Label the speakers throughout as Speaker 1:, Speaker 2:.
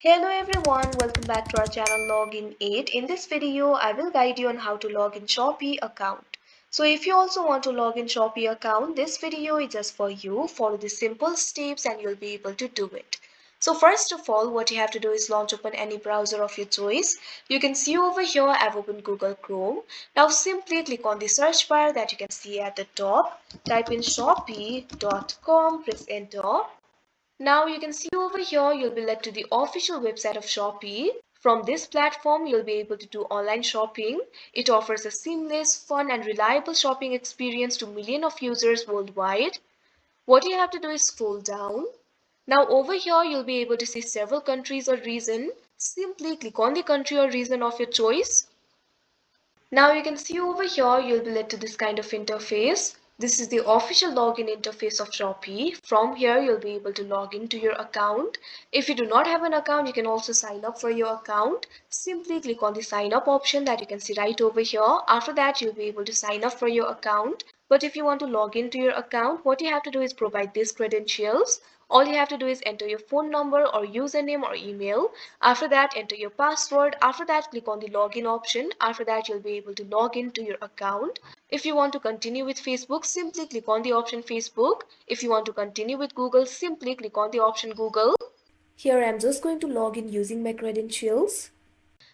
Speaker 1: Hello everyone, welcome back to our channel Login 8. In this video, I will guide you on how to log in Shopee account. So if you also want to log in Shopee account, this video is just for you. Follow the simple steps and you'll be able to do it. So first of all, what you have to do is launch open any browser of your choice. You can see over here, I've opened Google Chrome. Now simply click on the search bar that you can see at the top. Type in shopee.com, press enter. Now you can see over here, you'll be led to the official website of Shopee. From this platform, you'll be able to do online shopping. It offers a seamless, fun and reliable shopping experience to millions of users worldwide. What you have to do is scroll down. Now over here, you'll be able to see several countries or region. Simply click on the country or region of your choice. Now you can see over here, you'll be led to this kind of interface. This is the official login interface of Shopee. From here, you'll be able to log into your account. If you do not have an account, you can also sign up for your account. Simply click on the sign up option that you can see right over here. After that, you'll be able to sign up for your account. But if you want to log into your account, what you have to do is provide these credentials. All you have to do is enter your phone number or username or email. After that, enter your password. After that, click on the login option. After that, you'll be able to log into your account. If you want to continue with Facebook, simply click on the option Facebook. If you want to continue with Google, simply click on the option Google. Here I'm just going to log in using my credentials.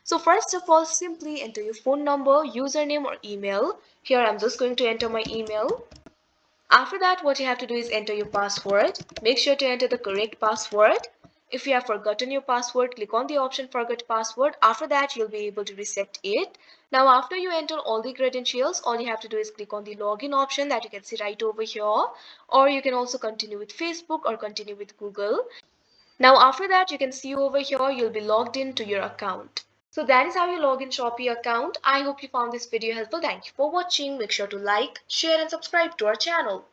Speaker 1: So first of all, simply enter your phone number, username or email. Here I'm just going to enter my email. After that, what you have to do is enter your password. Make sure to enter the correct password. If you have forgotten your password, click on the option forget password. After that, you'll be able to reset it. Now, after you enter all the credentials, all you have to do is click on the login option that you can see right over here. Or you can also continue with Facebook or continue with Google. Now, after that, you can see over here, you'll be logged into your account. So that is how you log in Shopee account. I hope you found this video helpful. Thank you for watching. Make sure to like, share and subscribe to our channel.